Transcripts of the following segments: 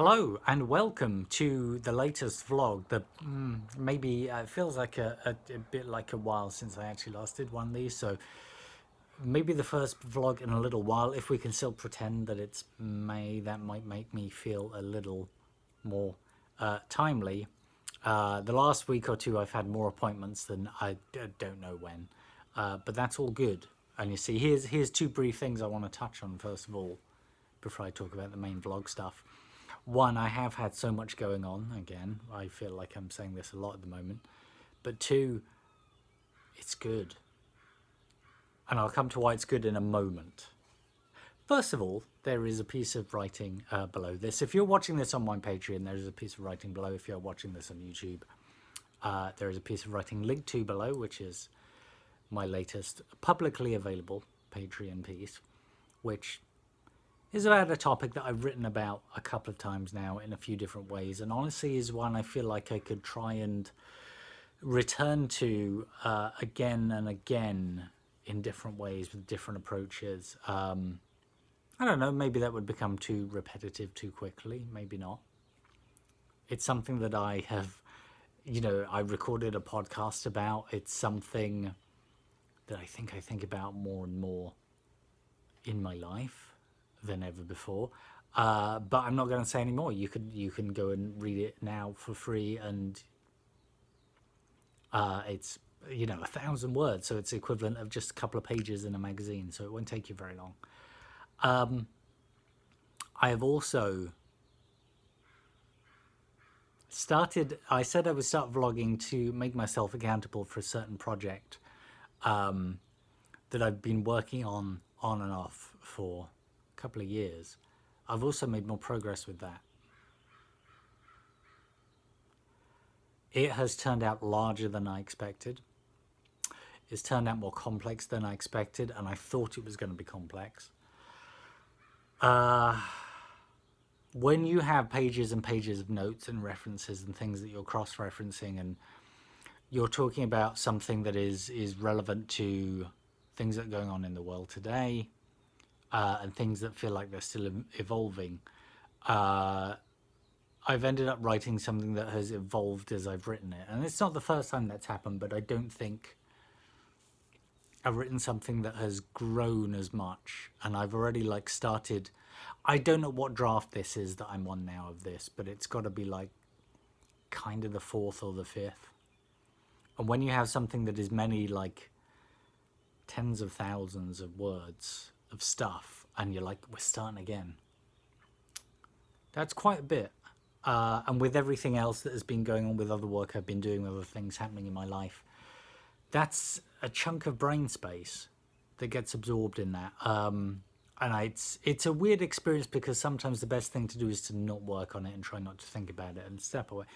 Hello and welcome to the latest vlog. Maybe it feels like a bit like a while since I actually last did one of these, so maybe the first vlog in a little while. If we can still pretend that it's May, that might make me feel a little more timely. The last week or two, I've had more appointments than don't know when, but that's all good. And you see, here's two brief things I want to touch on first of all, before I talk about the main vlog stuff. One, I have had so much going on again. I feel like I'm saying this a lot at the moment. But two, it's good. And I'll come to why it's good in a moment. First of all, there is a piece of writing below this. If you're watching this on my Patreon, there is a piece of writing below. If you're watching this on YouTube, there is a piece of writing linked to below, which is my latest publicly available Patreon piece, which is about a topic that I've written about a couple of times now in a few different ways, and honestly is one I feel like I could try and return to again and again in different ways with different approaches. I don't know, maybe that would become too repetitive too quickly, maybe not. It's something that I have, I recorded a podcast about. It's something that I think about more and more in my life than ever before. But I'm not going to say any more. You can go and read it now for free, and it's 1,000 words, so it's the equivalent of just a couple of pages in a magazine. So it won't take you very long. I have also started. I said I would start vlogging to make myself accountable for a certain project that I've been working on and off for couple of years. I've also made more progress with that. It has turned out larger than I expected. It's turned out more complex than I expected, and I thought it was going to be complex. When you have pages and pages of notes and references and things that you're cross-referencing, and you're talking about something that is relevant to things that are going on in the world today, and things that feel like they're still evolving. I've ended up writing something that has evolved as I've written it. And it's not the first time that's happened, but I don't think I've written something that has grown as much. And I've already started, I don't know what draft this is that I'm on now of this, but it's got to be kind of the fourth or the fifth. And when you have something that is many tens of thousands of words of stuff, and you're like, we're starting again, that's quite a bit. And with everything else that has been going on with other work I've been doing, with other things happening in my life, that's a chunk of brain space that gets absorbed in that. And it's a weird experience, because sometimes the best thing to do is to not work on it and try not to think about it and step away.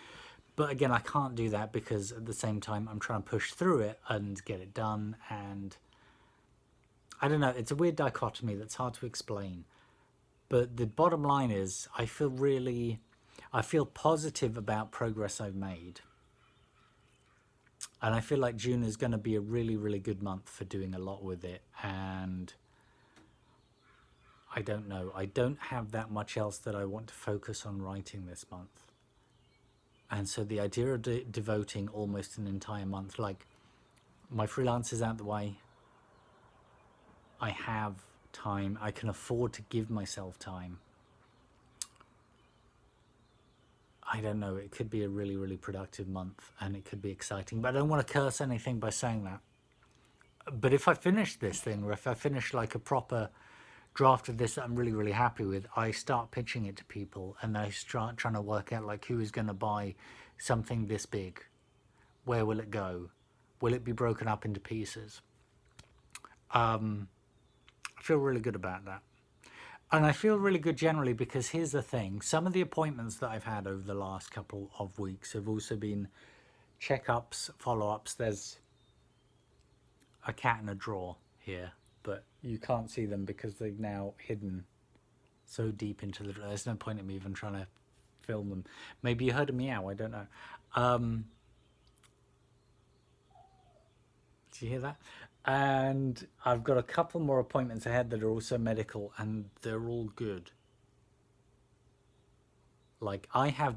But again, I can't do that, because at the same time I'm trying to push through it and get it done. And I don't know, it's a weird dichotomy that's hard to explain. But the bottom line is, I feel positive about progress I've made. And I feel like June is going to be a really, really good month for doing a lot with it. And I don't know, I don't have that much else that I want to focus on writing this month. And so the idea of devoting almost an entire month, my freelance is out the way, I have time, I can afford to give myself time. I don't know, it could be a really, really productive month, and it could be exciting. But I don't want to curse anything by saying that. But if I finish this thing, or if I finish a proper draft of this that I'm really, really happy with, I start pitching it to people, and I start trying to work out who is going to buy something this big. Where will it go? Will it be broken up into pieces? I feel really good about that. And I feel really good generally, because here's the thing. Some of the appointments that I've had over the last couple of weeks have also been checkups, follow-ups. There's a cat in a drawer here, but you can't see them because they've now hidden so deep into the drawer. There's no point in me even trying to film them. Maybe you heard a meow, I don't know. Did you hear that? And I've got a couple more appointments ahead that are also medical, and they're all good. Like I had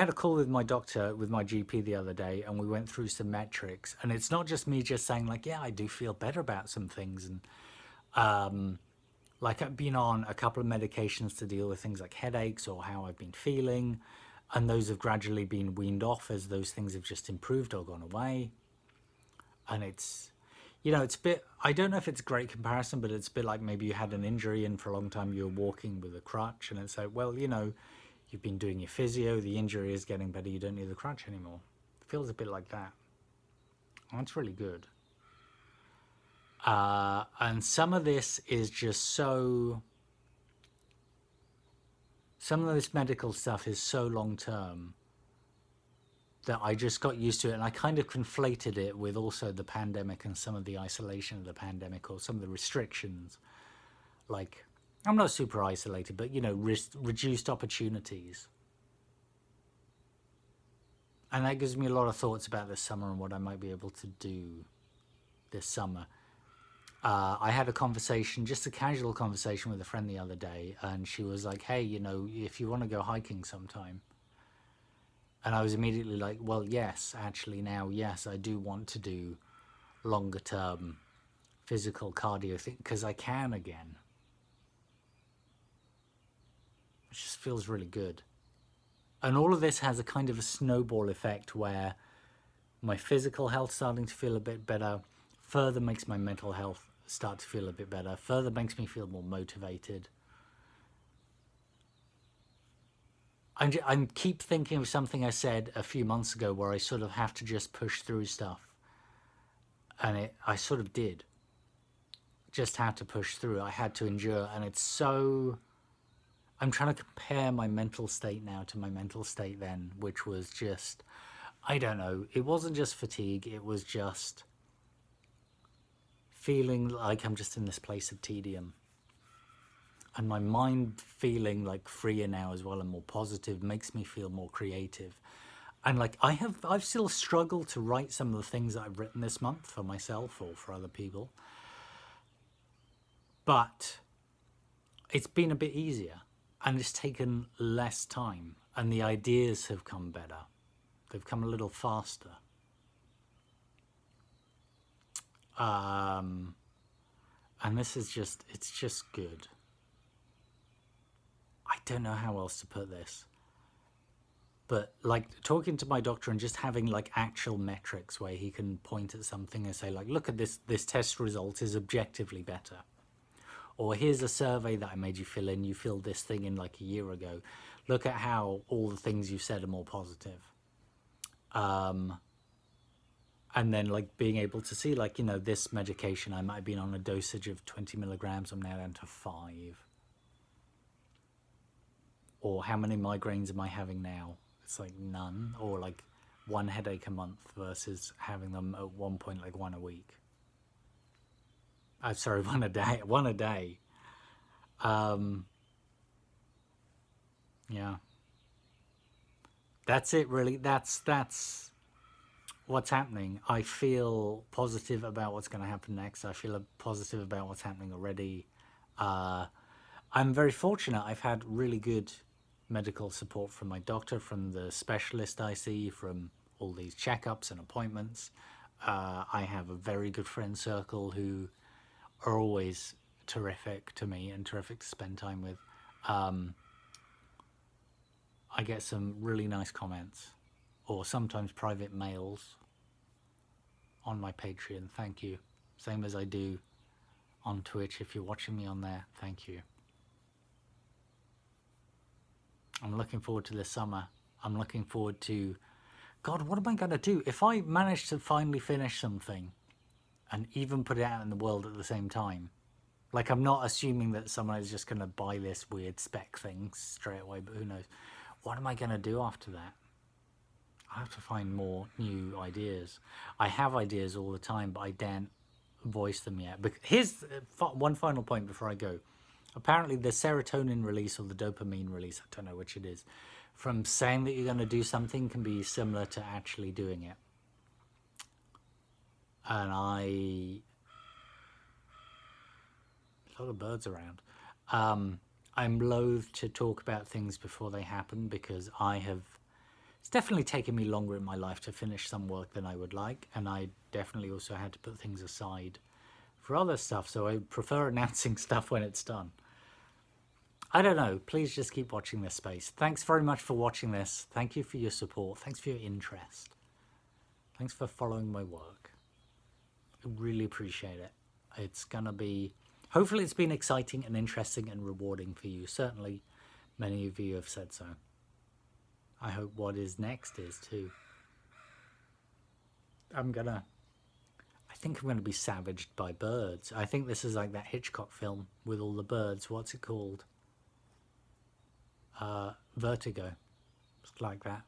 a call with my doctor, with my GP the other day, and we went through some metrics. And it's not just me just saying like, yeah, I do feel better about some things. And like I've been on a couple of medications to deal with things like headaches or how I've been feeling. And those have gradually been weaned off as those things have just improved or gone away. And it's, it's a bit, I don't know if it's a great comparison, but it's a bit like maybe you had an injury and for a long time you were walking with a crutch. And it's like, well, you've been doing your physio, the injury is getting better, you don't need the crutch anymore. It feels a bit like that. That's really good. And some of this is just so, some of this medical stuff is so long term that I just got used to it, and I kind of conflated it with also the pandemic and some of the isolation of the pandemic or some of the restrictions. Like, I'm not super isolated, but reduced opportunities. And that gives me a lot of thoughts about this summer and what I might be able to do this summer. I had a conversation, just a casual conversation with a friend the other day, and she was like, hey, if you want to go hiking sometime. And I was immediately like, well, yes, actually now, yes, I do want to do longer term physical cardio thing because I can again. It just feels really good. And all of this has a kind of a snowball effect where my physical health starting to feel a bit better, further makes my mental health start to feel a bit better, further makes me feel more motivated. I keep thinking of something I said a few months ago where I sort of have to just push through stuff. And I sort of did. Just had to push through. I had to endure. And it's so... I'm trying to compare my mental state now to my mental state then, which was just... I don't know. It wasn't just fatigue. It was just feeling like I'm just in this place of tedium. And my mind feeling like freer now as well and more positive makes me feel more creative. And like I've still struggled to write some of the things that I've written this month for myself or for other people. But it's been a bit easier and it's taken less time and the ideas have come better. They've come a little faster. And this is it's just good. I don't know how else to put this. But like talking to my doctor and just having like actual metrics where he can point at something and say like, look at this test result is objectively better. Or here's a survey that I made you fill in. You filled this thing in like a year ago. Look at how all the things you said are more positive. And then like being able to see like, this medication, I might have been on a dosage of 20 milligrams. I'm now down to 5. Or how many migraines am I having now? It's like none, or like one headache a month versus having them at one point like one a week. Sorry, one a day. One a day. Yeah. That's it, really. That's what's happening. I feel positive about what's going to happen next. I feel positive about what's happening already. I'm very fortunate. I've had really good medical support from my doctor, from the specialist I see, from all these checkups and appointments. I have a very good friend circle who are always terrific to me and terrific to spend time with. I get some really nice comments or sometimes private mails on my Patreon. Thank you. Same as I do on Twitch. If you're watching me on there, thank you. I'm looking forward to this summer. I'm looking forward to, God, what am I going to do? If I manage to finally finish something and even put it out in the world at the same time, like I'm not assuming that someone is just going to buy this weird spec thing straight away, but who knows? What am I going to do after that? I have to find more new ideas. I have ideas all the time, but I daren't voice them yet. But here's one final point before I go. Apparently the serotonin release or the dopamine release, I don't know which it is, from saying that you're going to do something can be similar to actually doing it. And a lot of birds around. I'm loath to talk about things before they happen because it's definitely taken me longer in my life to finish some work than I would like, and I definitely also had to put things aside for other stuff, so I prefer announcing stuff when it's done. I don't know, please just keep watching this space. Thanks very much for watching this. Thank you for your support. Thanks for your interest. Thanks for following my work. I really appreciate it. It's gonna be, hopefully it's been exciting and interesting and rewarding for you. Certainly many of you have said so. I hope what is next is too. I think I'm gonna be savaged by birds. I think this is like that Hitchcock film with all the birds. What's it called? Vertigo. It's like that.